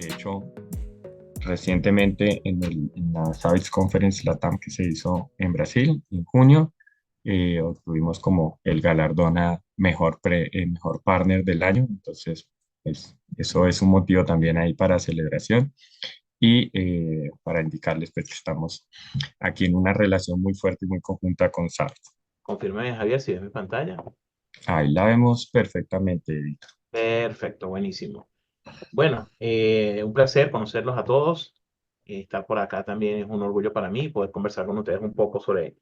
De hecho, recientemente en la Savage Conference Latam que se hizo en Brasil en junio, obtuvimos como el galardón a mejor partner del año. Entonces, pues, eso es un motivo también ahí para celebración y para indicarles pues, que estamos aquí en una relación muy fuerte y muy conjunta con SAP. Confírmame, Javier, si ves mi pantalla. Ahí la vemos perfectamente, Edith. Perfecto, buenísimo. Bueno, un placer conocerlos a todos. Estar por acá también es un orgullo para mí poder conversar con ustedes un poco sobre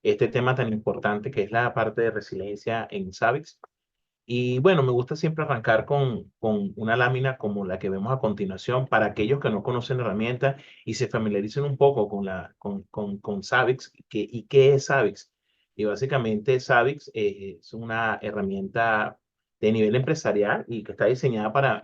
este tema tan importante que es la parte de resiliencia en Savix. Y bueno, me gusta siempre arrancar con una lámina como la que vemos a continuación para aquellos que no conocen la herramienta y se familiaricen un poco con Savix y qué es Savix. Y básicamente Savix es una herramienta de nivel empresarial y que está diseñada para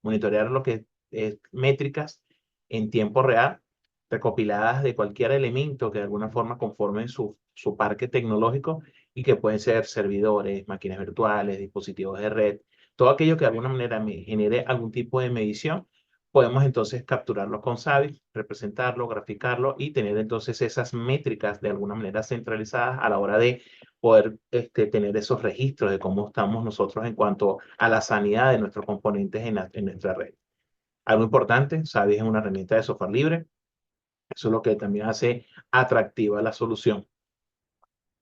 monitorear lo que es métricas en tiempo real, recopiladas de cualquier elemento que de alguna forma conformen su parque tecnológico y que pueden ser servidores, máquinas virtuales, dispositivos de red, todo aquello que de alguna manera me genere algún tipo de medición, podemos entonces capturarlo con SAVI, representarlo, graficarlo y tener entonces esas métricas de alguna manera centralizadas a la hora de poder tener esos registros de cómo estamos nosotros en cuanto a la sanidad de nuestros componentes en nuestra red. Algo importante, SAVI es una herramienta de software libre, eso es lo que también hace atractiva la solución.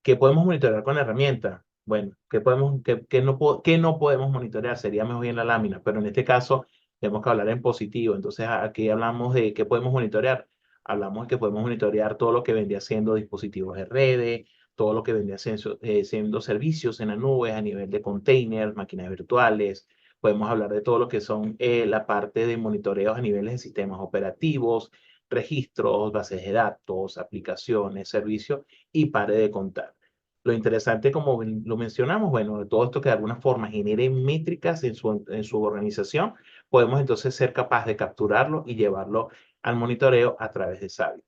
¿Qué podemos monitorear con la herramienta? Bueno, qué no podemos monitorear? Sería mejor bien la lámina, pero en este caso tenemos que hablar en positivo. Entonces, aquí hablamos de qué podemos monitorear. Hablamos de que podemos monitorear todo lo que vendría siendo dispositivos de redes, todo lo que vendría siendo servicios en la nube a nivel de containers, máquinas virtuales. Podemos hablar de todo lo que son la parte de monitoreos a niveles de sistemas operativos, registros, bases de datos, aplicaciones, servicios y pare de contar. Lo interesante, como lo mencionamos, bueno, de todo esto que de alguna forma genere métricas en su organización, podemos entonces ser capaz de capturarlo y llevarlo al monitoreo a través de Savvy.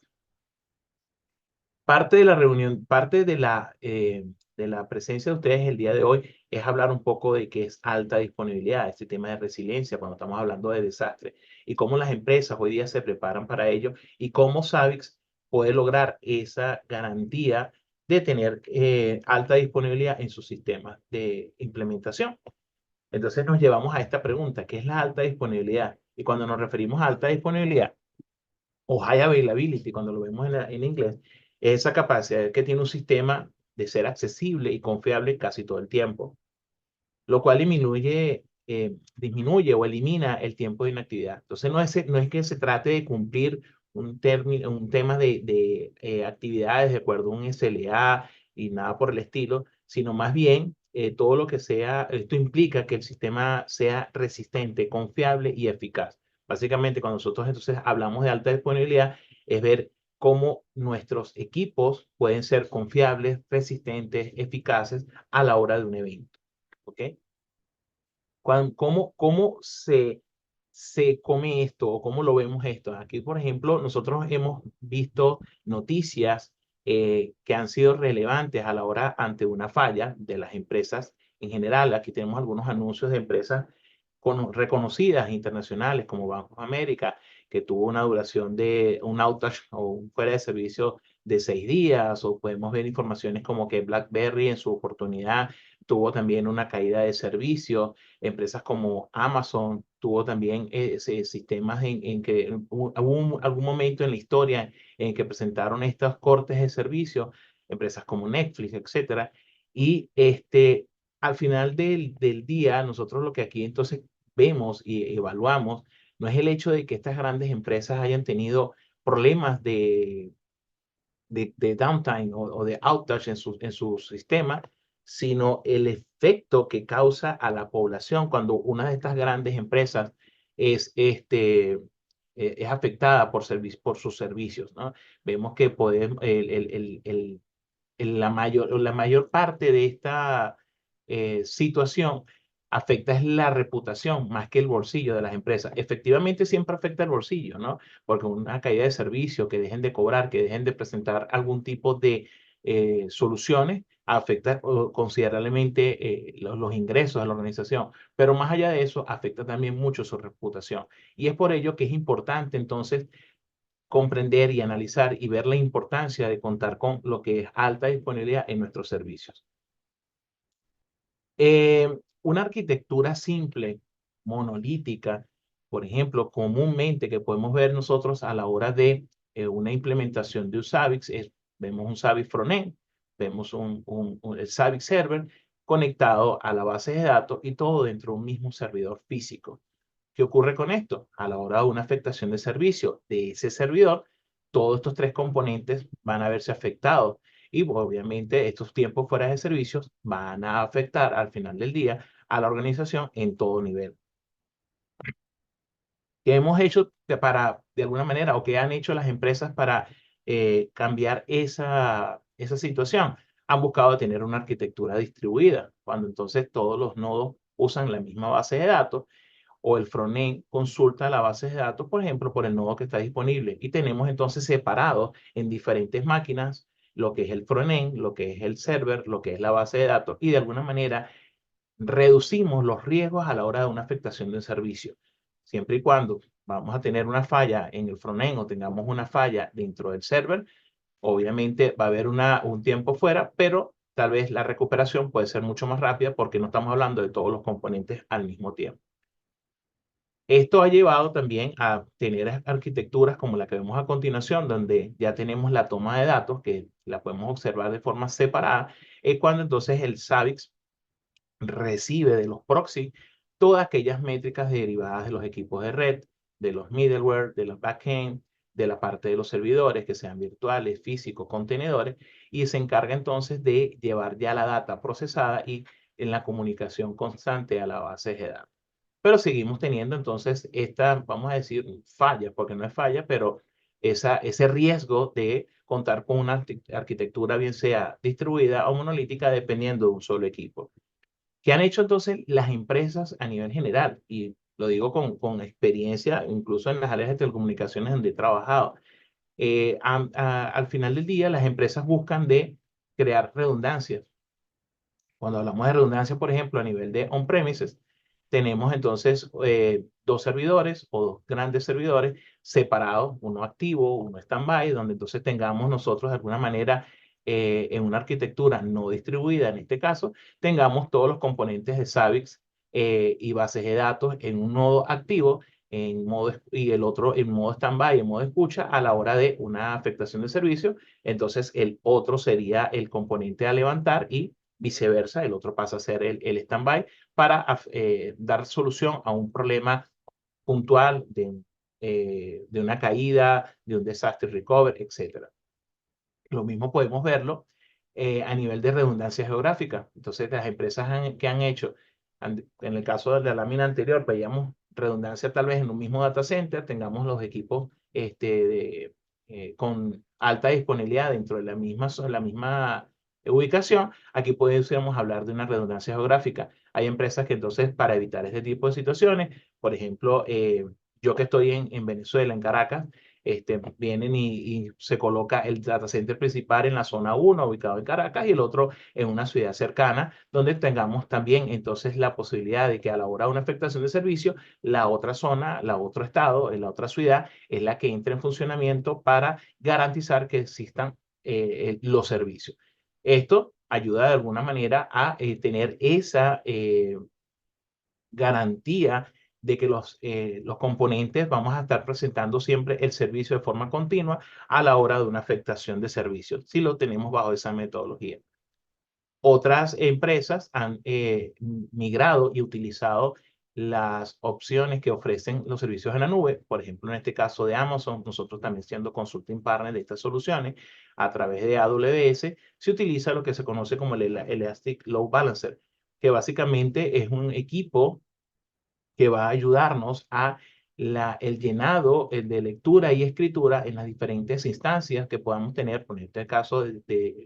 Parte de la reunión, parte de la presencia de ustedes el día de hoy es hablar un poco de qué es alta disponibilidad, este tema de resiliencia cuando estamos hablando de desastre y cómo las empresas hoy día se preparan para ello y cómo Savix puede lograr esa garantía de tener alta disponibilidad en sus sistemas de implementación. Entonces nos llevamos a esta pregunta, ¿qué es la alta disponibilidad? Y cuando nos referimos a alta disponibilidad, o high availability, cuando lo vemos en inglés, es esa capacidad que tiene un sistema de ser accesible y confiable casi todo el tiempo, lo cual disminuye o elimina el tiempo de inactividad. Entonces, no es que se trate de cumplir un tema de actividades de acuerdo a un SLA y nada por el estilo, sino más bien todo lo que sea, esto implica que el sistema sea resistente, confiable y eficaz. Básicamente, cuando nosotros entonces hablamos de alta disponibilidad, es ver cómo nuestros equipos pueden ser confiables, resistentes, eficaces a la hora de un evento. ¿Ok? ¿Cómo se come esto o cómo lo vemos esto? Aquí, por ejemplo, nosotros hemos visto noticias que han sido relevantes a la hora ante una falla de las empresas en general. Aquí tenemos algunos anuncios de empresas reconocidas internacionales como Banco of America, que tuvo una duración de un outage o un fuera de servicio de 6 días, o podemos ver informaciones como que BlackBerry en su oportunidad tuvo también una caída de servicio. Empresas como Amazon tuvo también sistemas en que hubo algún momento en la historia en que presentaron estos cortes de servicio, empresas como Netflix, etcétera. Y al final del día, nosotros lo que aquí entonces vemos y evaluamos no es el hecho de que estas grandes empresas hayan tenido problemas de downtime o de outage en su sistema, sino el efecto que causa a la población cuando una de estas grandes empresas es, es afectada por sus servicios, ¿no? Vemos que podemos, la mayor parte de esta situación afecta es la reputación más que el bolsillo de las empresas. Efectivamente, siempre afecta el bolsillo, ¿no? Porque una caída de servicio, que dejen de cobrar, que dejen de presentar algún tipo de soluciones, afecta considerablemente los ingresos de la organización, pero más allá de eso, afecta también mucho su reputación. Y es por ello que es importante entonces comprender y analizar y ver la importancia de contar con lo que es alta disponibilidad en nuestros servicios. Una arquitectura simple, monolítica, por ejemplo, comúnmente que podemos ver nosotros a la hora de una implementación de un Zabbix, vemos un Zabbix frontend, vemos el Zabbix server conectado a la base de datos y todo dentro de un mismo servidor físico. ¿Qué ocurre con esto? A la hora de una afectación de servicio de ese servidor, todos estos tres componentes van a verse afectados y obviamente estos tiempos fuera de servicios van a afectar al final del día a la organización en todo nivel. ¿Qué hemos hecho para, de alguna manera, o qué han hecho las empresas para cambiar esa situación? Han buscado tener una arquitectura distribuida, cuando entonces todos los nodos usan la misma base de datos o el frontend consulta la base de datos, por ejemplo, por el nodo que está disponible. Y tenemos entonces separado en diferentes máquinas lo que es el frontend, lo que es el server, lo que es la base de datos, y de alguna manera reducimos los riesgos a la hora de una afectación de un servicio. Siempre y cuando vamos a tener una falla en el frontend o tengamos una falla dentro del server, obviamente va a haber un tiempo fuera, pero tal vez la recuperación puede ser mucho más rápida porque no estamos hablando de todos los componentes al mismo tiempo. Esto ha llevado también a tener arquitecturas como la que vemos a continuación, donde ya tenemos la toma de datos, que la podemos observar de forma separada, es cuando entonces el Zabbix recibe de los proxy todas aquellas métricas derivadas de los equipos de red, de los middleware, de los backend, de la parte de los servidores, que sean virtuales, físicos, contenedores, y se encarga entonces de llevar ya la data procesada y en la comunicación constante a la base de datos. Pero seguimos teniendo entonces esta, vamos a decir, falla, porque no es falla, pero ese riesgo de contar con una arquitectura bien sea distribuida o monolítica dependiendo de un solo equipo. ¿Qué han hecho entonces las empresas a nivel general? Y lo digo con experiencia, incluso en las áreas de telecomunicaciones donde he trabajado. Al final del día, las empresas buscan de crear redundancias. Cuando hablamos de redundancia, por ejemplo, a nivel de on-premises, tenemos entonces dos servidores o dos grandes servidores separados, uno activo, uno stand-by, donde entonces tengamos nosotros de alguna manera en una arquitectura no distribuida, en este caso, tengamos todos los componentes de Zabbix y bases de datos en un nodo activo y el otro en modo stand-by, en modo escucha, a la hora de una afectación de servicio. Entonces, el otro sería el componente a levantar y viceversa, el otro pasa a ser el stand-by para dar solución a un problema puntual de una caída, de un desastre recovery, etc. Lo mismo podemos verlo a nivel de redundancia geográfica. Entonces, las empresas que han hecho, en el caso de la lámina anterior, veíamos redundancia tal vez en un mismo data center, tengamos los equipos con alta disponibilidad dentro de la misma ubicación. Aquí podríamos hablar de una redundancia geográfica. Hay empresas que entonces, para evitar este tipo de situaciones, por ejemplo, yo que estoy en Venezuela, en Caracas, vienen y se coloca el data center principal en la zona 1, ubicado en Caracas, y el otro en una ciudad cercana, donde tengamos también entonces la posibilidad de que a la hora de una afectación de servicio, la otra zona, la otro estado, la otra ciudad, es la que entre en funcionamiento para garantizar que existan los servicios. Esto ayuda de alguna manera a tener esa garantía de que los componentes vamos a estar presentando siempre el servicio de forma continua a la hora de una afectación de servicio, si lo tenemos bajo esa metodología. Otras empresas han migrado y utilizado las opciones que ofrecen los servicios en la nube. Por ejemplo, en este caso de Amazon, nosotros también siendo consulting partner de estas soluciones, a través de AWS, se utiliza lo que se conoce como el Elastic Load Balancer, que básicamente es un equipo que va a ayudarnos a el llenado de lectura y escritura en las diferentes instancias que podamos tener. Por este caso,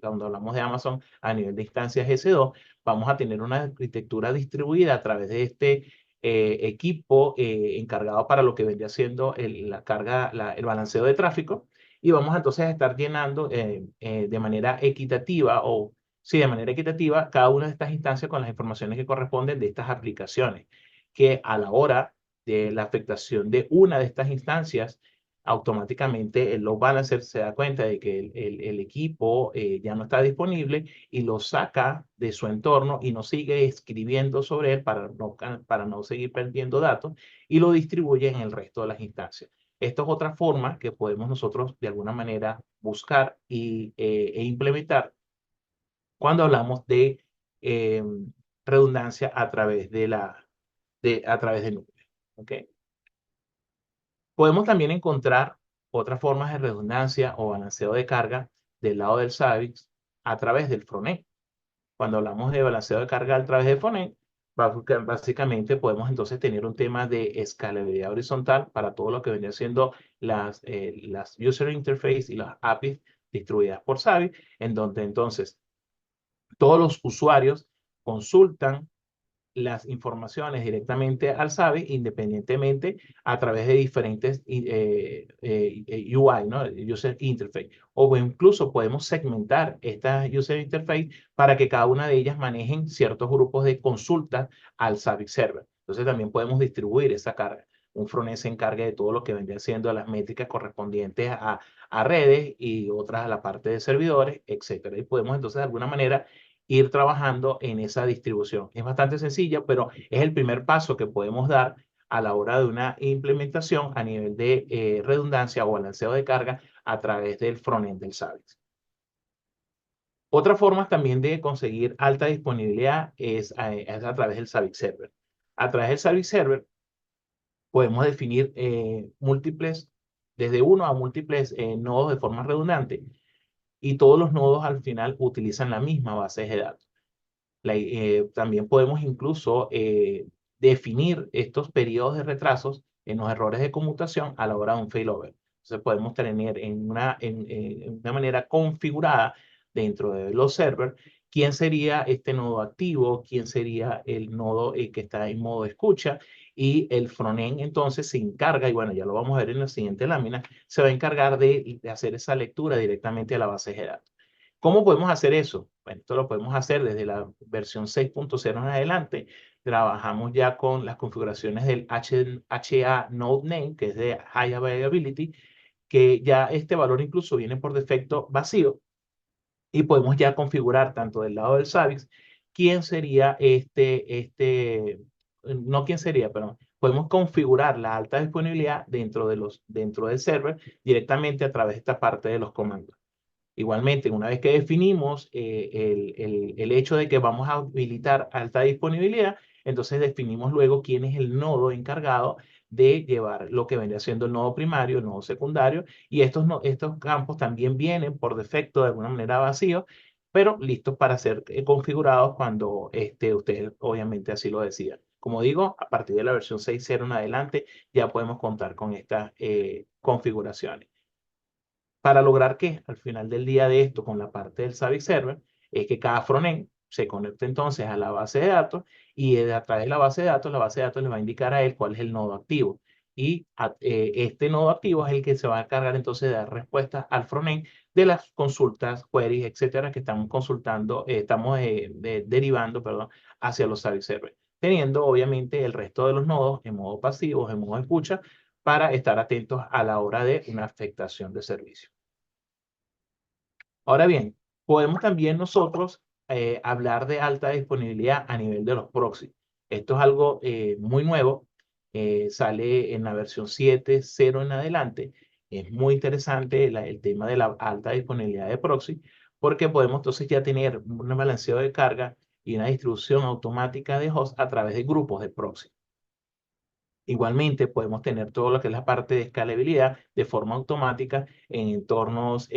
cuando hablamos de Amazon a nivel de instancias S2, vamos a tener una arquitectura distribuida a través de este equipo encargado para lo que vendría siendo la carga, el balanceo de tráfico. Y vamos entonces a estar llenando de manera equitativa o sí, de manera equitativa cada una de estas instancias con las informaciones que corresponden de estas aplicaciones, que a la hora de la afectación de una de estas instancias, automáticamente el load balancer se da cuenta de que el equipo ya no está disponible y lo saca de su entorno y no sigue escribiendo sobre él para no seguir perdiendo datos y lo distribuye en el resto de las instancias. Esto es otra forma que podemos nosotros de alguna manera buscar e implementar cuando hablamos de eh, redundancia a través a través de nube. ¿Ok? Podemos también encontrar otras formas de redundancia o balanceo de carga del lado del SAVIX a través del frontend. Cuando hablamos de balanceo de carga a través del frontend, básicamente podemos entonces tener un tema de escalabilidad horizontal para todo lo que vendría siendo las user interface y las APIs distribuidas por SAVI, en donde entonces todos los usuarios consultan las informaciones directamente al SAVI independientemente a través de diferentes UI, ¿no? User Interface. O incluso podemos segmentar estas User Interface para que cada una de ellas manejen ciertos grupos de consultas al SAVI Server. Entonces también podemos distribuir esa carga. Un frontend se encarga de todo lo que vendría siendo las métricas correspondientes a redes y otras a la parte de servidores, etcétera. Y podemos entonces de alguna manera ir trabajando en esa distribución. Es bastante sencilla, pero es el primer paso que podemos dar a la hora de una implementación a nivel de redundancia o balanceo de carga a través del frontend del SAVIX. Otra forma también de conseguir alta disponibilidad es a través del SAVIX Server. A través del SAVIX Server podemos definir desde uno a múltiples nodos de forma redundante y todos los nodos al final utilizan la misma base de datos. También podemos incluso definir estos periodos de retrasos en los errores de conmutación a la hora de un failover. Entonces podemos tener en una manera configurada dentro de los servers quién sería este nodo activo, quién sería el nodo que está en modo escucha y el frontend entonces se encarga, y bueno, ya lo vamos a ver en la siguiente lámina, se va a encargar de hacer esa lectura directamente a la base de datos. ¿Cómo podemos hacer eso? Bueno, esto lo podemos hacer desde la versión 6.0 en adelante. Trabajamos ya con las configuraciones del HA Node Name, que es de High Availability, que ya este valor incluso viene por defecto vacío y podemos ya configurar tanto del lado del SAVIX quién sería no quién sería, pero podemos configurar la alta disponibilidad dentro del server directamente a través de esta parte de los comandos. Igualmente, una vez que definimos el hecho de que vamos a habilitar alta disponibilidad, entonces definimos luego quién es el nodo encargado de llevar lo que vendría siendo el nodo primario, el nodo secundario, y estos campos también vienen por defecto de alguna manera vacíos, pero listos para ser configurados cuando ustedes obviamente así lo decidan. Como digo, a partir de la versión 6.0 en adelante ya podemos contar con estas configuraciones. Para lograr que al final del día de esto, con la parte del SAVIX Server, es que cada frontend se conecte entonces a la base de datos y a través de la base de datos le va a indicar a él cuál es el nodo activo. Y este nodo activo es el que se va a encargar entonces de dar respuestas al frontend de las consultas, queries, etcétera, que estamos consultando, derivando, perdón, hacia los SAVIX Server, teniendo obviamente el resto de los nodos en modo pasivo, en modo escucha, para estar atentos a la hora de una afectación de servicio. Ahora bien, podemos también nosotros hablar de alta disponibilidad a nivel de los proxies. Esto es algo muy nuevo, sale en la versión 7.0 en adelante. Es muy interesante el tema de la alta disponibilidad de proxy, porque podemos entonces ya tener un balanceo de carga y una distribución automática de host a través de grupos de proxy. Igualmente, podemos tener todo lo que es la parte de escalabilidad de forma automática en entornos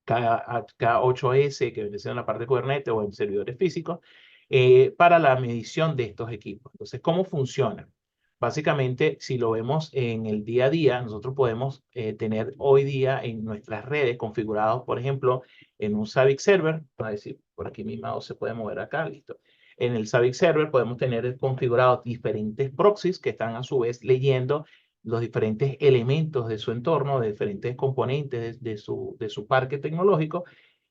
K8S, que viene siendo la parte de Kubernetes o en servidores físicos, para la medición de estos equipos. Entonces, ¿cómo funciona? Básicamente, si lo vemos en el día a día, nosotros podemos tener hoy día en nuestras redes configurados, por ejemplo, en un SAVIX Server, a decir, por aquí mi mouse se puede mover acá, listo. En el SAVIX Server podemos tener configurados diferentes proxies que están a su vez leyendo los diferentes elementos de su entorno, de diferentes componentes de su parque tecnológico,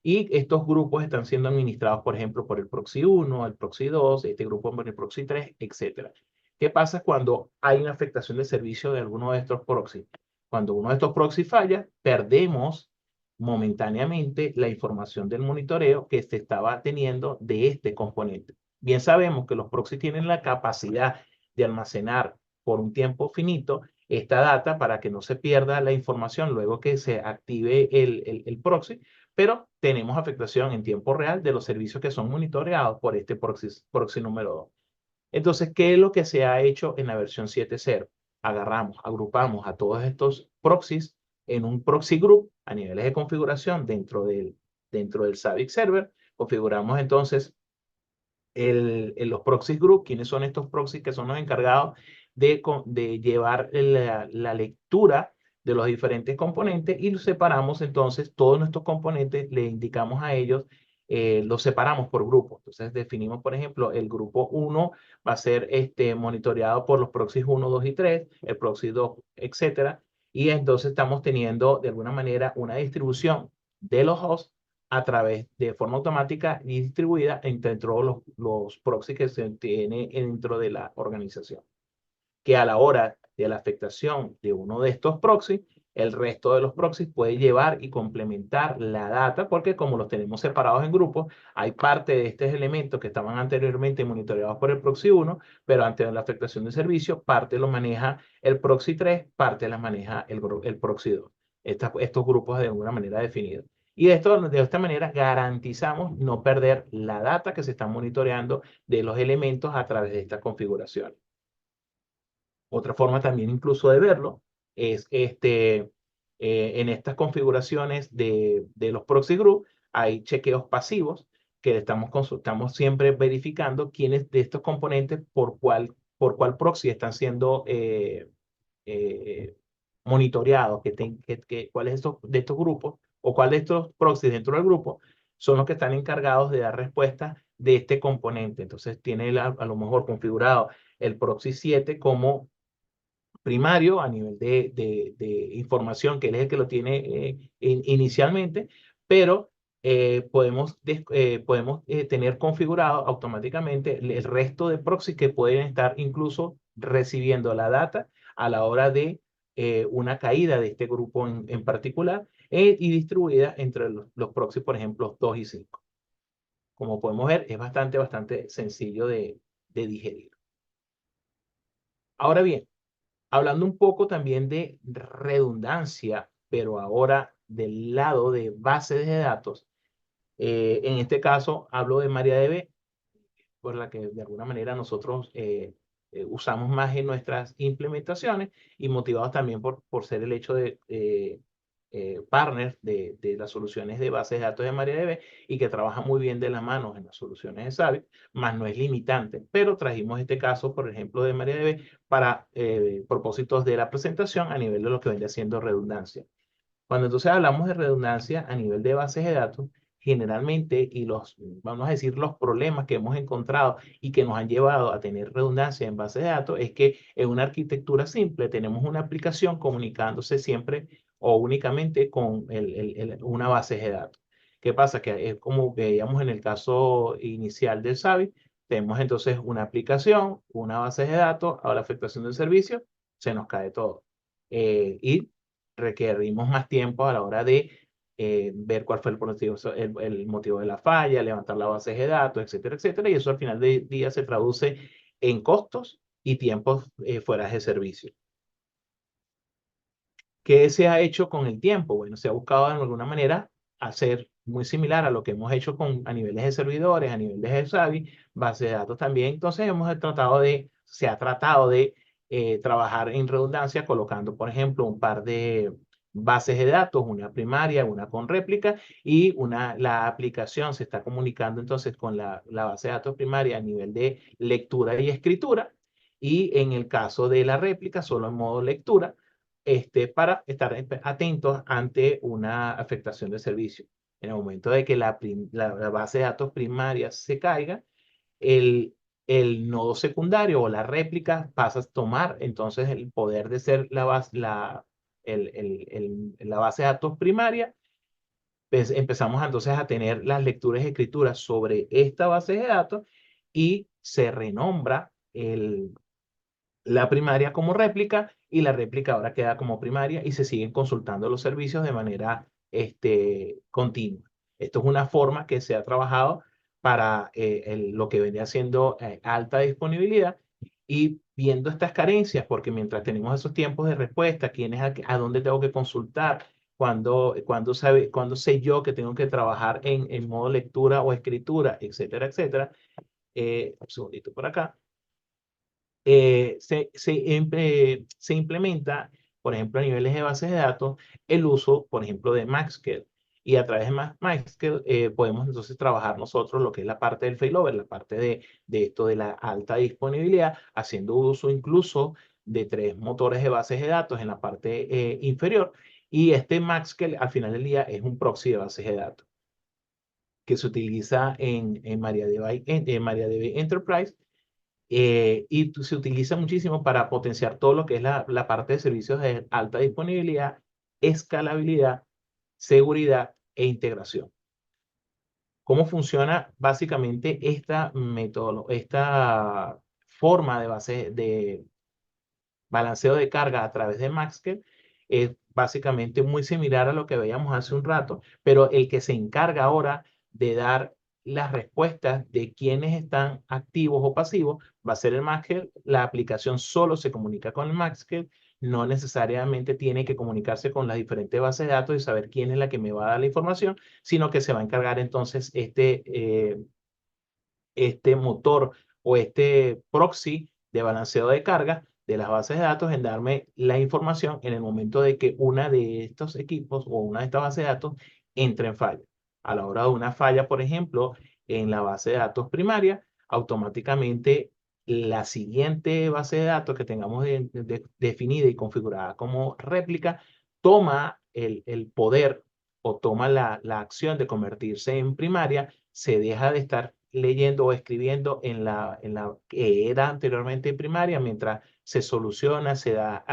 Y estos grupos están siendo administrados, por ejemplo, por el proxy 1, el proxy 2, este grupo por el proxy 3, etcétera. ¿Qué pasa cuando hay una afectación de servicio de alguno de estos proxies? Cuando uno de estos proxies falla, perdemos momentáneamente la información del monitoreo que se estaba teniendo de este componente. Bien sabemos que los proxies tienen la capacidad de almacenar por un tiempo finito esta data para que no se pierda la información luego que se active el proxy, pero tenemos afectación en tiempo real de los servicios que son monitoreados por este proxy número 2. Entonces, ¿qué es lo que se ha hecho en la versión 7.0? Agarramos, agrupamos a todos estos proxies en un proxy group a niveles de configuración dentro del Zabbix Server. Configuramos entonces los proxies group. ¿Quiénes son estos proxies que son los encargados de llevar la lectura de los diferentes componentes? Y los separamos entonces, todos nuestros componentes, le indicamos a ellos, los separamos por grupos. Entonces definimos, por ejemplo, el grupo 1 va a ser monitoreado por los proxies 1, 2 y 3, el proxy 2, etcétera. Y entonces estamos teniendo de alguna manera una distribución de los hosts a través de forma automática y distribuida entre todos los proxies que se tiene dentro de la organización. Que a la hora de la afectación de uno de estos proxies, el resto de los proxies puede llevar y complementar la data, porque como los tenemos separados en grupos, hay parte de estos elementos que estaban anteriormente monitoreados por el proxy 1, pero ante la afectación de servicio, parte lo maneja el proxy 3, parte la maneja el proxy 2. Estos grupos de alguna manera definidos. Y de esta manera garantizamos no perder la data que se está monitoreando de los elementos a través de esta configuración. Otra forma también incluso de verlo es en estas configuraciones de los proxy group hay chequeos pasivos que estamos siempre verificando quiénes de estos componentes por cuál proxy están siendo eh, monitoreados, cuáles de estos grupos o cuál de estos proxies dentro del grupo son los que están encargados de dar respuesta de este componente. Entonces tiene a lo mejor configurado el proxy 7 como primario a nivel de información, que él es el que lo tiene inicialmente, pero podemos tener configurado automáticamente el resto de proxies que pueden estar incluso recibiendo la data a la hora de una caída de este grupo en particular y distribuida entre los proxies, por ejemplo, 2 y 5. Como podemos ver, es bastante sencillo de digerir. Ahora bien, hablando un poco también de redundancia, pero ahora del lado de bases de datos, en este caso hablo de MariaDB, por la que de alguna manera nosotros usamos más en nuestras implementaciones y motivados también por ser el hecho de partners de las soluciones de bases de datos de MariaDB y que trabaja muy bien de la mano en las soluciones de Zabbix, más no es limitante. Pero trajimos este caso, por ejemplo, de MariaDB para propósitos de la presentación a nivel de lo que viene siendo redundancia. Cuando entonces hablamos de redundancia a nivel de bases de datos, generalmente, vamos a decir, los problemas que hemos encontrado y que nos han llevado a tener redundancia en bases de datos es que en una arquitectura simple tenemos una aplicación comunicándose siempre o únicamente con una base de datos. ¿Qué pasa? Que es como veíamos en el caso inicial del SAVI, tenemos entonces una aplicación, una base de datos, a la afectación del servicio, se nos cae todo. Y requerimos más tiempo a la hora de ver cuál fue el motivo de la falla, levantar la base de datos, etcétera, etcétera. Y eso al final del día se traduce en costos y tiempos fuera de servicio. ¿Qué se ha hecho con el tiempo? Bueno, se ha buscado de alguna manera hacer muy similar a lo que hemos hecho a niveles de servidores, a niveles de Xavi, base de datos también. Entonces se ha tratado de trabajar en redundancia colocando, por ejemplo, un par de bases de datos, una primaria, una con réplica y la aplicación se está comunicando entonces con la base de datos primaria a nivel de lectura y escritura. Y en el caso de la réplica, solo en modo lectura para estar atentos ante una afectación de servicio. En el momento de que la base de datos primaria se caiga, el, el nodo secundario o la réplica pasa a tomar entonces el poder de ser la base de datos primaria pues empezamos entonces a tener las lecturas y escrituras sobre esta base de datos y se renombra la primaria como réplica y la réplica ahora queda como primaria y se siguen consultando los servicios de manera continua. Esto es una forma que se ha trabajado para lo que venía siendo alta disponibilidad y viendo estas carencias, porque mientras tenemos esos tiempos de respuesta, quién es a dónde tengo que consultar, cuándo sé yo que tengo que trabajar en modo lectura o escritura, etcétera, etcétera. Un segundito por acá se implementa, por ejemplo, a niveles de bases de datos, el uso, por ejemplo, de MaxQL. Y a través de MaxQL podemos entonces trabajar nosotros lo que es la parte del failover, la parte de esto de la alta disponibilidad, haciendo uso incluso de 3 motores de bases de datos en la parte inferior. Y este MaxQL al final del día es un proxy de bases de datos que se utiliza en MariaDB, en MariaDB Enterprise y se utiliza muchísimo para potenciar todo lo que es la parte de servicios de alta disponibilidad, escalabilidad, seguridad e integración. ¿Cómo funciona básicamente esta esta forma de base de balanceo de carga a través de MaxQL? Es básicamente muy similar a lo que veíamos hace un rato, pero el que se encarga ahora de dar las respuestas de quiénes están activos o pasivos va a ser el MaxQL. La aplicación solo se comunica con el MaxQL, no necesariamente tiene que comunicarse con las diferentes bases de datos y saber quién es la que me va a dar la información, sino que se va a encargar entonces este motor o este proxy de balanceo de carga de las bases de datos en darme la información en el momento de que una de estos equipos o una de estas bases de datos entre en falla. A la hora de una falla, por ejemplo, en la base de datos primaria, automáticamente la siguiente base de datos que tengamos definida y configurada como réplica toma el poder o toma la acción de convertirse en primaria, se deja de estar leyendo o escribiendo en la que era anteriormente primaria, mientras se soluciona, se da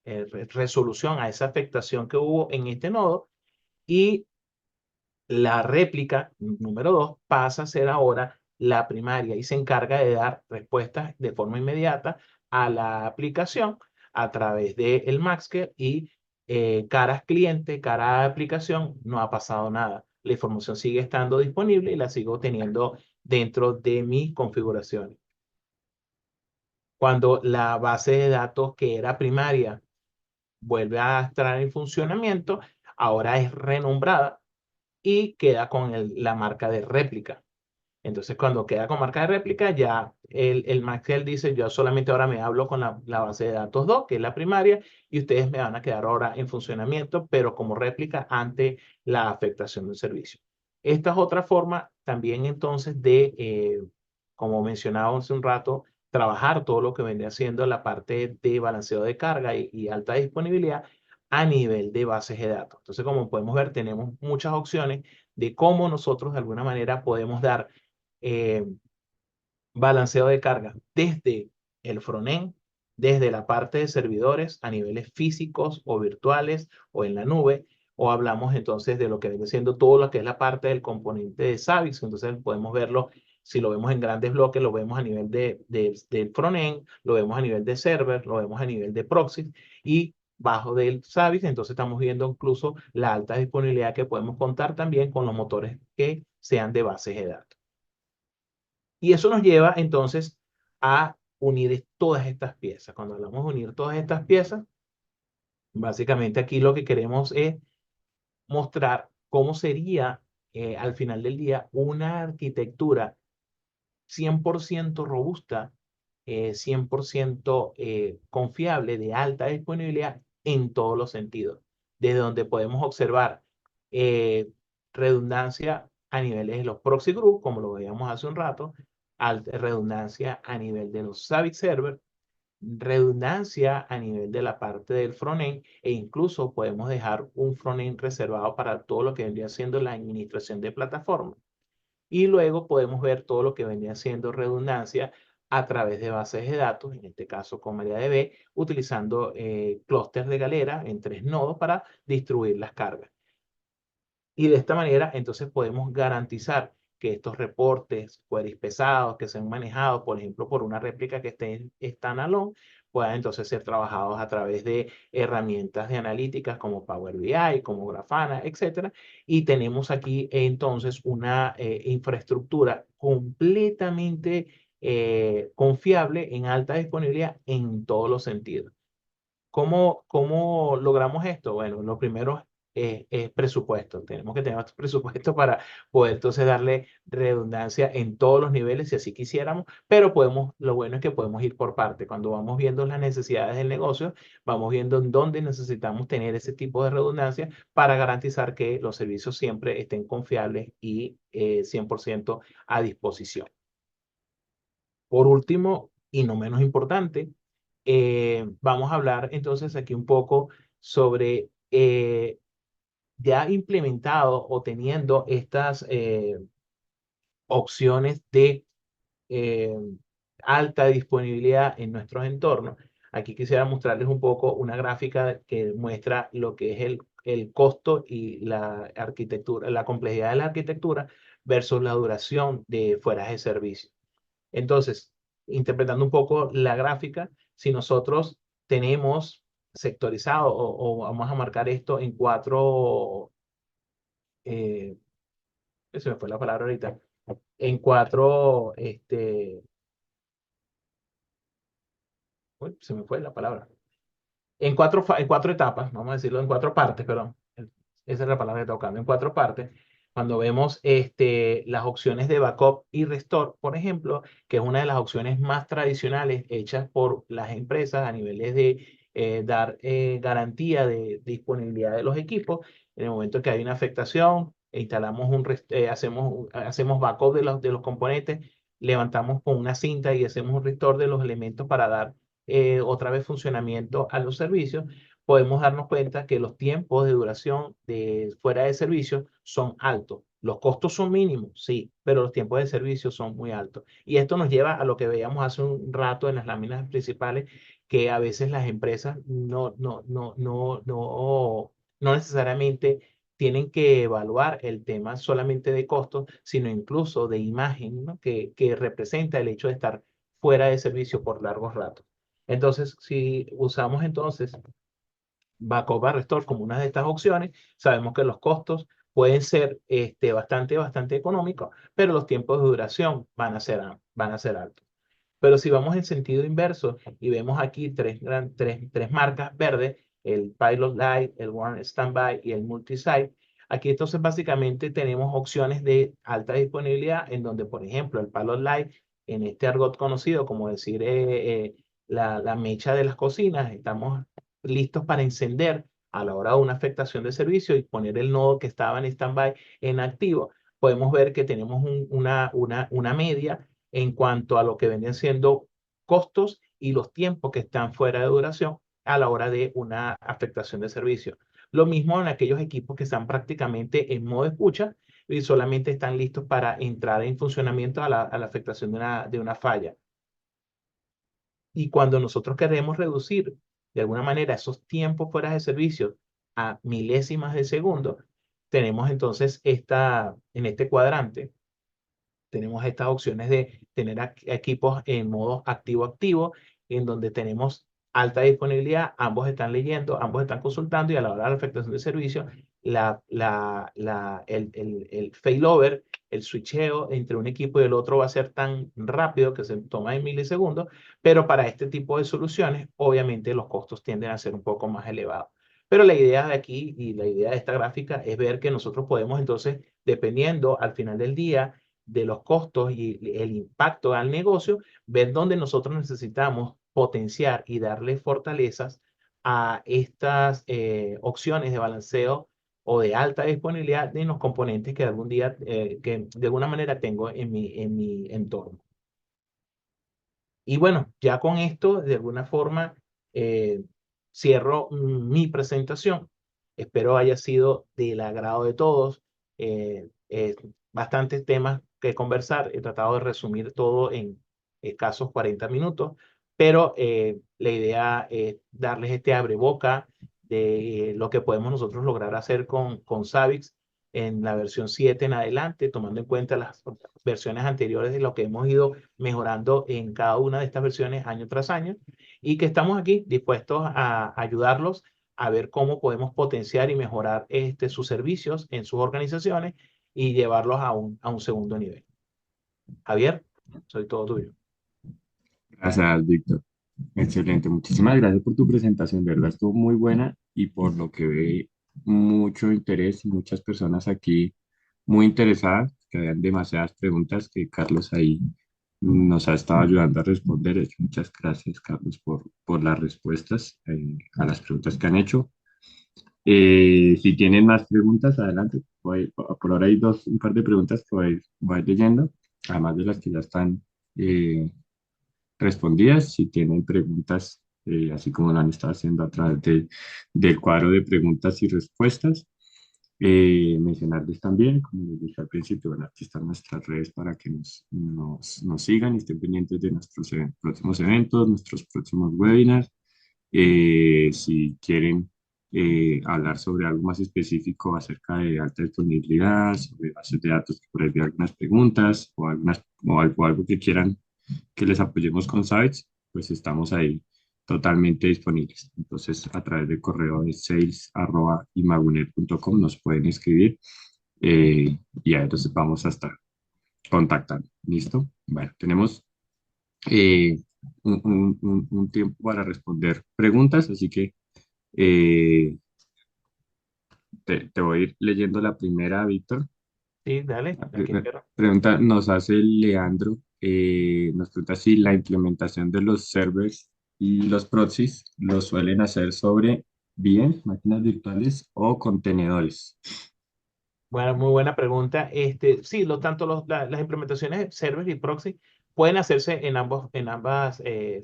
resolución a esa afectación que hubo en este nodo y la réplica número 2 pasa a ser ahora la primaria y se encarga de dar respuestas de forma inmediata a la aplicación a través del MaxQuery y caras cliente, cara aplicación, no ha pasado nada. La información sigue estando disponible y la sigo teniendo dentro de mis configuraciones. Cuando la base de datos que era primaria vuelve a estar en funcionamiento, ahora es renombrada y queda con la marca de réplica. Entonces, cuando queda con marca de réplica, ya el Maxwell dice, yo solamente ahora me hablo con la base de datos 2, que es la primaria, y ustedes me van a quedar ahora en funcionamiento, pero como réplica ante la afectación del servicio. Esta es otra forma también entonces de, como mencionaba hace un rato, trabajar todo lo que vendría siendo la parte de balanceo de carga y alta disponibilidad a nivel de bases de datos. Entonces, como podemos ver, tenemos muchas opciones de cómo nosotros de alguna manera podemos dar eh, balanceo de carga desde el frontend, desde la parte de servidores a niveles físicos o virtuales o en la nube, o hablamos entonces de lo que viene siendo todo lo que es la parte del componente de Savix. Entonces podemos verlo, si lo vemos en grandes bloques, lo vemos a nivel del frontend, lo vemos a nivel de server, lo vemos a nivel de proxy y bajo del Savix, entonces estamos viendo incluso la alta disponibilidad que podemos contar también con los motores que sean de bases de datos. Y eso nos lleva entonces a unir todas estas piezas. Cuando hablamos de unir todas estas piezas, básicamente aquí lo que queremos es mostrar cómo sería al final del día una arquitectura 100% robusta, 100% confiable, de alta disponibilidad en todos los sentidos. Desde donde podemos observar eh, redundancia a niveles de los proxy group, como lo veíamos hace un rato, redundancia a nivel de los Savage Server, redundancia a nivel de la parte del frontend e incluso podemos dejar un frontend reservado para todo lo que vendría siendo la administración de plataforma. Y luego podemos ver todo lo que venía siendo redundancia a través de bases de datos, en este caso con MariaDB, utilizando clústeres de galera en 3 nodos para distribuir las cargas. Y de esta manera, entonces podemos garantizar que estos reportes, queries pesados que sean manejados, por ejemplo, por una réplica que esté en standalone, puedan entonces ser trabajados a través de herramientas de analíticas como Power BI, como Grafana, etcétera. Y tenemos aquí entonces una infraestructura completamente confiable en alta disponibilidad en todos los sentidos. ¿Cómo logramos esto? Bueno, lo primero es presupuesto. Tenemos que tener presupuesto para poder entonces darle redundancia en todos los niveles si así quisiéramos, pero lo bueno es que podemos ir por parte. Cuando vamos viendo las necesidades del negocio, vamos viendo en dónde necesitamos tener ese tipo de redundancia para garantizar que los servicios siempre estén confiables y 100% a disposición. Por último, y no menos importante, vamos a hablar entonces aquí un poco sobre ya implementado o teniendo estas opciones de eh, alta disponibilidad en nuestros entornos. Aquí quisiera mostrarles un poco una gráfica que muestra lo que es el costo y la arquitectura, la complejidad de la arquitectura versus la duración de fueras de servicio. Entonces, interpretando un poco la gráfica, si nosotros tenemos sectorizado o vamos a marcar esto en cuatro, eh, se me fue la palabra ahorita, en cuatro, uy, se me fue la palabra. En cuatro etapas, vamos a decirlo, en cuatro partes, perdón. Esa es la palabra que está buscando. En cuatro partes, cuando vemos las opciones de backup y restore, por ejemplo, que es una de las opciones más tradicionales hechas por las empresas a niveles de dar garantía de disponibilidad de los equipos. En el momento que hay una afectación, instalamos hacemos backup de los componentes, levantamos con una cinta y hacemos un restore de los elementos para dar otra vez funcionamiento a los servicios, podemos darnos cuenta que los tiempos de duración de fuera de servicio son altos. Los costos son mínimos, sí, pero los tiempos de servicio son muy altos. Y esto nos lleva a lo que veíamos hace un rato en las láminas principales, que a veces las empresas no necesariamente tienen que evaluar el tema solamente de costos, sino incluso de imagen, ¿no? que representa el hecho de estar fuera de servicio por largos ratos. Entonces, si usamos entonces Backup a Restore como una de estas opciones, sabemos que los costos pueden ser bastante económicos, pero los tiempos de duración van a ser altos. Pero si vamos en sentido inverso y vemos aquí tres marcas verdes, el Pilot Lite, el One Standby y el Multisite, aquí entonces básicamente tenemos opciones de alta disponibilidad en donde, por ejemplo, el Pilot Lite, en este argot conocido como decir la mecha de las cocinas, estamos listos para encender a la hora de una afectación de servicio y poner el nodo que estaba en standby en activo. Podemos ver que tenemos una media en cuanto a lo que venían siendo costos y los tiempos que están fuera de duración a la hora de una afectación de servicio. Lo mismo en aquellos equipos que están prácticamente en modo escucha y solamente están listos para entrar en funcionamiento a la afectación de una falla. Y cuando nosotros queremos reducir de alguna manera esos tiempos fuera de servicio a milésimas de segundo, tenemos entonces en este cuadrante tenemos estas opciones de tener equipos en modo activo-activo, en donde tenemos alta disponibilidad, ambos están leyendo, ambos están consultando y a la hora de la afectación de servicio, el failover, el switcheo entre un equipo y el otro va a ser tan rápido que se toma en milisegundos, pero para este tipo de soluciones, obviamente los costos tienden a ser un poco más elevados. Pero la idea de aquí y la idea de esta gráfica es ver que nosotros podemos entonces, dependiendo al final del día, de los costos y el impacto al negocio, ver dónde nosotros necesitamos potenciar y darle fortalezas a estas opciones de balanceo o de alta disponibilidad de los componentes que algún día, que de alguna manera tengo en mi entorno. Y bueno, ya con esto, de alguna forma, eh, cierro mi presentación. Espero haya sido del agrado de todos. Bastantes temas que conversar. He tratado de resumir todo en escasos 40 minutos, pero la idea es darles este abreboca de lo que podemos nosotros lograr hacer con Savix en la versión 7 en adelante, tomando en cuenta las versiones anteriores de lo que hemos ido mejorando en cada una de estas versiones año tras año, y que estamos aquí dispuestos a ayudarlos a ver cómo podemos potenciar y mejorar sus servicios en sus organizaciones y llevarlos a un segundo nivel. Javier, soy todo tuyo. Gracias, Víctor. Excelente. Muchísimas gracias por tu presentación. De verdad, estuvo muy buena y por lo que ve mucho interés y muchas personas aquí muy interesadas, que habían demasiadas preguntas que Carlos ahí nos ha estado ayudando a responder. De hecho, muchas gracias, Carlos, por las respuestas a las preguntas que han hecho. Si tienen más preguntas, adelante. Por ahora hay un par de preguntas que voy a ir leyendo, además de las que ya están eh, respondidas. Si tienen preguntas, así como lo han estado haciendo a través del cuadro de preguntas y respuestas, mencionarles también, como les dije al principio, bueno, aquí están nuestras redes para que nos sigan y estén pendientes de nuestros próximos eventos, nuestros próximos webinars. Si quieren hablar sobre algo más específico acerca de alta disponibilidad, sobre bases de datos, por ahí hay algunas preguntas o algo que quieran que les apoyemos con sites, pues estamos ahí totalmente disponibles. Entonces, a través del correo de sales@imagunet.com nos pueden escribir y ahí entonces vamos a estar contactando. ¿Listo? Bueno, tenemos eh, un tiempo para responder preguntas, así que eh, te voy a ir leyendo la primera, Víctor. Sí, dale, aquí espero. Pregunta nos hace Leandro, nos pregunta si la implementación de los servers y los proxies lo suelen hacer sobre bien máquinas virtuales o contenedores. Bueno, muy buena pregunta. Sí, tanto las implementaciones de server y proxy pueden hacerse en ambas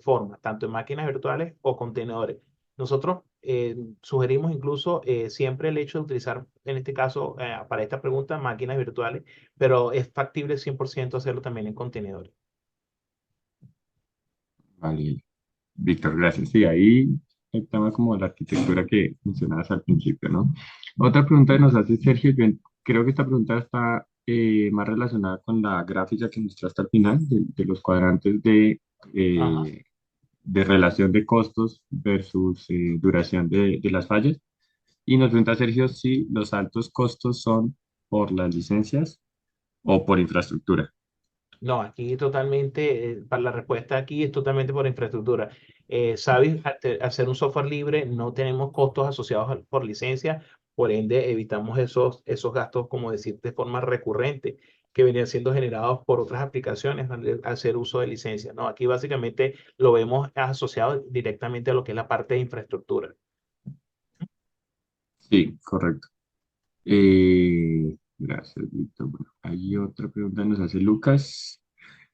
formas, tanto en máquinas virtuales o contenedores. Nosotros sugerimos incluso siempre el hecho de utilizar, en este caso, para esta pregunta, máquinas virtuales, pero es factible 100% hacerlo también en contenedores. Vale, Víctor, gracias. Sí, ahí el tema como la arquitectura que mencionabas al principio, ¿no? Otra pregunta que nos hace Sergio, creo que esta pregunta está más relacionada con la gráfica que mostraste al final, de los cuadrantes Ajá. eh, de relación de costos versus duración de las fallas. Y nos pregunta Sergio si los altos costos son por las licencias o por infraestructura. No, aquí totalmente, para la respuesta aquí es totalmente por infraestructura. Sabes, al ser un software libre, no tenemos costos asociados por licencia, por ende evitamos esos gastos, como decir, de forma recurrente, que venían siendo generados por otras aplicaciones al hacer uso de licencia. No, aquí básicamente lo vemos asociado directamente a lo que es la parte de infraestructura. Sí, correcto. Gracias, Víctor. Bueno, hay otra pregunta que nos hace Lucas.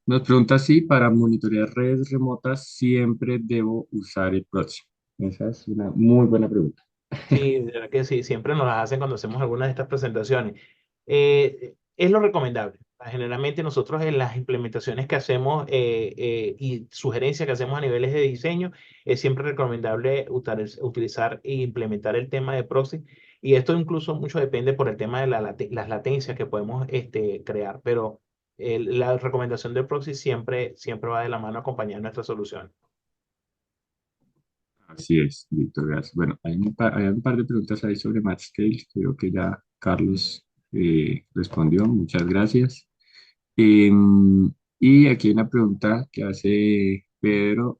Nos pregunta si para monitorear redes remotas siempre debo usar el proxy. Esa es una muy buena pregunta. Sí, de verdad que sí, siempre nos las hacen cuando hacemos alguna de estas presentaciones. Es lo recomendable. Generalmente nosotros en las implementaciones que hacemos y sugerencias que hacemos a niveles de diseño, es siempre recomendable utilizar e implementar el tema de proxy. Y esto incluso mucho depende por el tema de las latencias que podemos crear, pero la recomendación del proxy siempre va de la mano acompañando nuestra solución. Así es, Víctor, gracias. Bueno, hay un par de preguntas ahí sobre Matscale, que creo que ya Carlos respondió. Muchas gracias. Y aquí hay una pregunta que hace Pedro.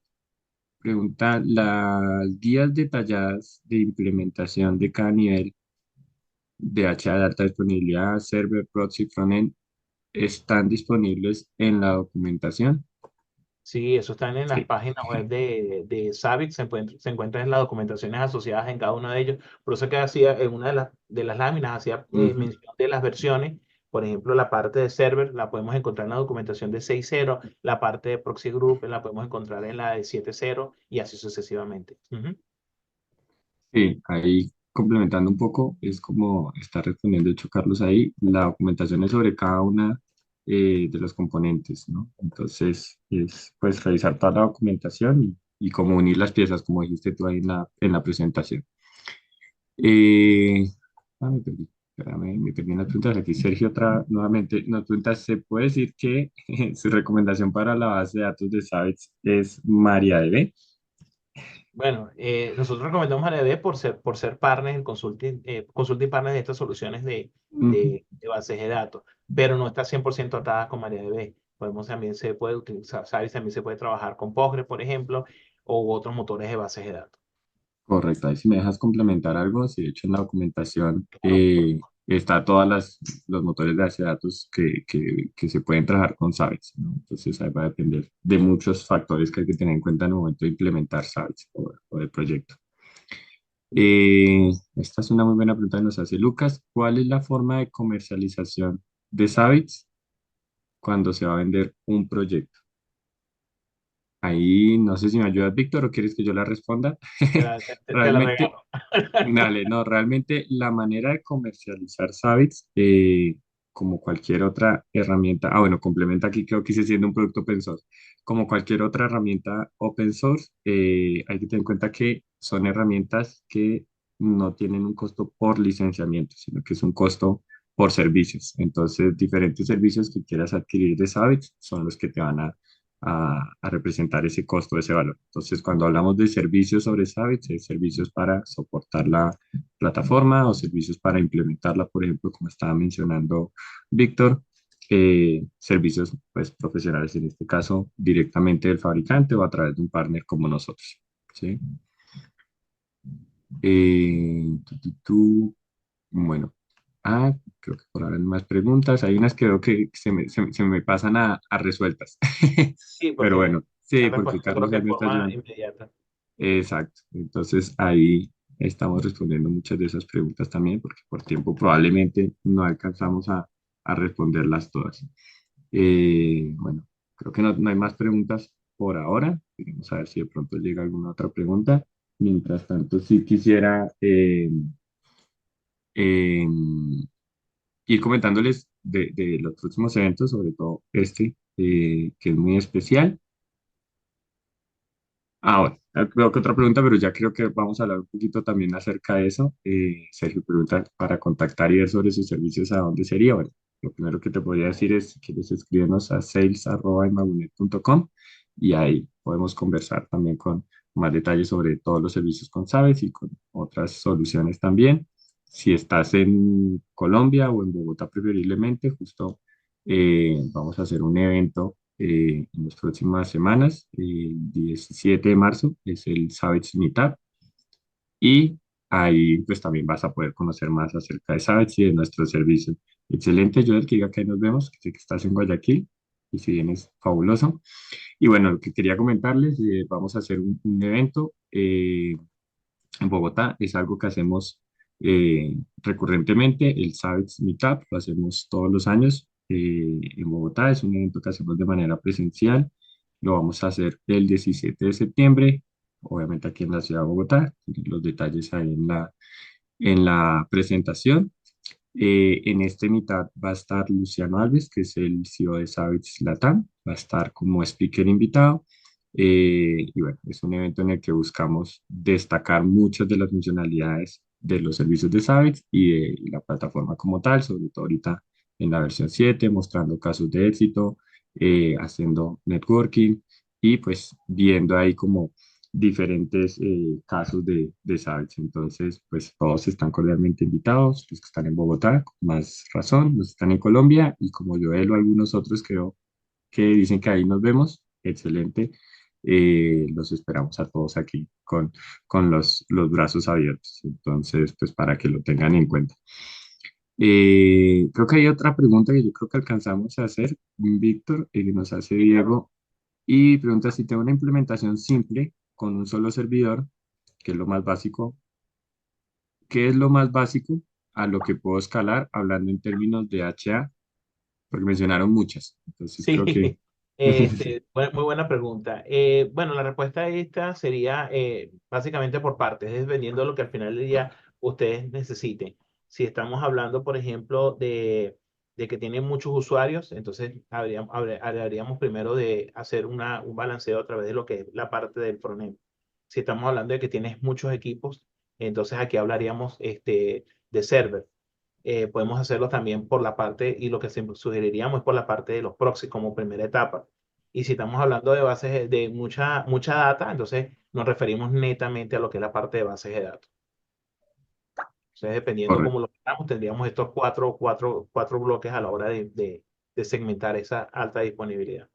Pregunta, ¿las guías detalladas de implementación de cada nivel de HA de alta disponibilidad, server, proxy, frontend, están disponibles en la documentación? Sí, eso están en las Sí. páginas web de Savix, se encuentran en las documentaciones asociadas en cada uno de ellos. Por eso que hacía, en una de las láminas, hacía Ujú. mención de las versiones. Por ejemplo, la parte de server la podemos encontrar en la documentación de 6.0, la parte de proxy group la podemos encontrar en la de 7.0 y así sucesivamente. Ujú. Sí, ahí complementando un poco, es como está respondiendo, de hecho, Carlos ahí, la documentación es sobre cada una de los componentes, ¿no? Entonces, es pues revisar toda la documentación y cómo unir las piezas, como dijiste tú ahí en la presentación. Eh, me perdí. Espérame, me perdí las preguntas. Aquí Sergio otra, nuevamente nos pregunta, ¿se puede decir que su recomendación para la base de datos de Savage es MariaDB? Bueno, nosotros recomendamos a ADB por ser partner, el consulting partner de estas soluciones Ujú. de bases de datos, pero no está 100% atada con MariaDB. Podemos también se puede utilizar, ¿sabes? También se puede trabajar con Postgre, por ejemplo, o otros motores de bases de datos. Correcto, ahí si me dejas complementar algo, si de hecho en la documentación Claro, está todas los motores de base de datos que se pueden trabajar con Savage, ¿no? Entonces ahí va a depender de muchos factores que hay que tener en cuenta en el momento de implementar Savage o del proyecto. Esta es una muy buena pregunta que nos hace Lucas. ¿Cuál es la forma de comercialización de Savage cuando se va a vender un proyecto? Ahí no sé si me ayudas, Víctor, o quieres que yo la responda. te la Realmente, regalo. dale, no, realmente la manera de comercializar Savix, como cualquier otra herramienta, bueno, complementa aquí, creo que sigue siendo un producto open source, como cualquier otra herramienta open source, hay que tener en cuenta que son herramientas que no tienen un costo por licenciamiento, sino que es un costo por servicios. Entonces, diferentes servicios que quieras adquirir de Savix son los que te van a representar ese costo, ese valor. Entonces, cuando hablamos de servicios sobre Savage, es servicios para soportar la plataforma o servicios para implementarla, por ejemplo, como estaba mencionando Víctor, servicios pues, profesionales, en este caso, directamente del fabricante o a través de un partner como nosotros. ¿Sí? Bueno, creo que por ahora no hay más preguntas. Hay unas que veo que se me pasan a resueltas. Sí, Pero porque bueno, la sí, porque respuesta yo creo Carlos que ahí de me está forma ayudando. inmediata. Exacto. Entonces ahí estamos respondiendo muchas de esas preguntas también, porque por tiempo probablemente no alcanzamos a responderlas todas. Bueno, creo que no hay más preguntas por ahora. Vamos a ver si de pronto llega alguna otra pregunta. Mientras tanto, sí quisiera eh, ir comentándoles de los próximos eventos, sobre todo este, que es muy especial. Bueno, creo que otra pregunta, pero ya creo que vamos a hablar un poquito también acerca de eso. Sergio pregunta para contactar y ver sobre sus servicios, ¿a dónde sería? Bueno, lo primero que te podría decir es, si quieres escribirnos a sales@imagunet.com y ahí podemos conversar también con más detalles sobre todos los servicios con Sabes y con otras soluciones también. Si estás en Colombia o en Bogotá preferiblemente, justo vamos a hacer un evento en las próximas semanas. El 17 de marzo es el Savage Meetup y ahí pues también vas a poder conocer más acerca de Savage y de nuestros servicios. Excelente, Joel, que diga que ahí nos vemos, que sé que estás en Guayaquil y si bien es fabuloso. Y bueno, lo que quería comentarles, vamos a hacer un evento en Bogotá, es algo que hacemos recurrentemente, el Savage Meetup, lo hacemos todos los años en Bogotá, es un evento que hacemos de manera presencial, lo vamos a hacer el 17 de septiembre, obviamente aquí en la ciudad de Bogotá, tienen los detalles ahí en la presentación. En este mitad va a estar Luciano Alves, que es el CEO de Savage Latam, va a estar como speaker invitado. Y bueno, es un evento en el que buscamos destacar muchas de las funcionalidades de los servicios de Savage y la plataforma como tal, sobre todo ahorita en la versión 7 mostrando casos de éxito, haciendo networking y pues viendo ahí como diferentes casos de SARS. Entonces, pues todos están cordialmente invitados, los que están en Bogotá, con más razón, los que están en Colombia y como Joel o algunos otros creo que dicen que ahí nos vemos, excelente. Los esperamos a todos aquí con los brazos abiertos. Entonces, pues para que lo tengan en cuenta. Creo que hay otra pregunta que yo creo que alcanzamos a hacer, Víctor, que nos hace Sí, claro. Diego y pregunta si tengo una implementación simple con un solo servidor, que es lo más básico. ¿Qué es lo más básico a lo que puedo escalar hablando en términos de HA? Porque mencionaron muchas. Entonces Sí, creo que muy buena pregunta. Bueno, la respuesta a esta sería básicamente por partes, es dependiendo de lo que al final del día ustedes necesiten. Si estamos hablando, por ejemplo, de que tienen muchos usuarios, entonces hablaríamos primero de hacer un balanceo a través de lo que es la parte del frontend. Si estamos hablando de que tienes muchos equipos, entonces aquí hablaríamos de server. podemos hacerlo también por la parte, y lo que siempre sugeriríamos es por la parte de los proxies como primera etapa. Y si estamos hablando de bases de mucha data, entonces nos referimos netamente a lo que es la parte de bases de datos. Entonces, dependiendo cómo Correcto. lo hagamos, tendríamos estos cuatro bloques a la hora de segmentar esa alta disponibilidad.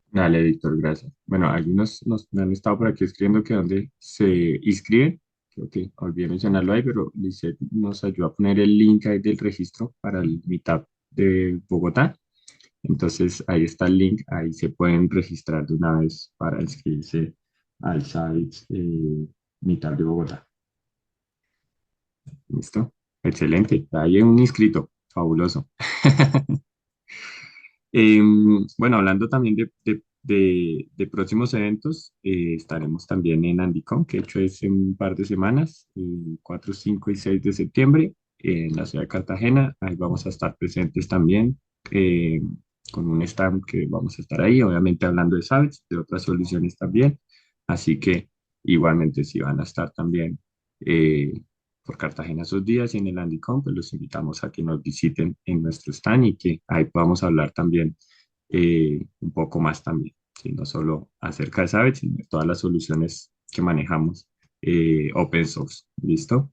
Dale, Víctor, gracias. Bueno, algunos me han estado por aquí escribiendo que donde se inscriben, creo que olvidé mencionarlo ahí, pero Lisette nos ayudó a poner el link ahí del registro para el Meetup de Bogotá. Entonces ahí está el link, ahí se pueden registrar de una vez para inscribirse al site Meetup de Bogotá. ¿Listo? Excelente, ahí hay un inscrito, fabuloso. Bueno, hablando también de próximos eventos, estaremos también en Andicon, que de hecho es en un par de semanas, 4, 5 y 6 de septiembre, en la ciudad de Cartagena. Ahí vamos a estar presentes también, eh, con un stand que vamos a estar ahí, obviamente hablando de Savage, de otras soluciones también. Así que igualmente si van a estar también eh, por Cartagena esos días y en el Andicom, pues los invitamos a que nos visiten en nuestro stand y que ahí podamos hablar también un poco más también, ¿sí? No solo acerca de Savage, sino de todas las soluciones que manejamos open source, ¿listo?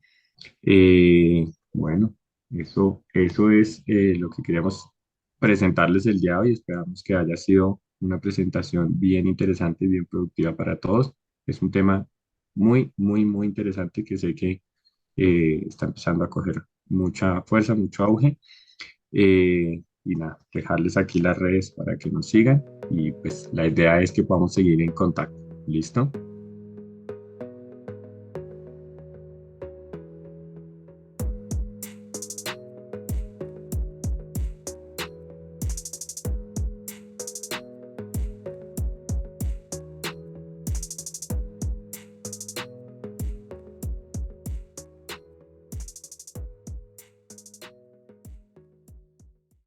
Bueno, eso es lo que queríamos presentarles el día de hoy. Esperamos que haya sido una presentación bien interesante y bien productiva para todos. Es un tema muy, muy, muy interesante que sé que está empezando a coger mucha fuerza, mucho auge. Y nada, dejarles aquí las redes para que nos sigan y pues la idea es que podamos seguir en contacto. ¿Listo?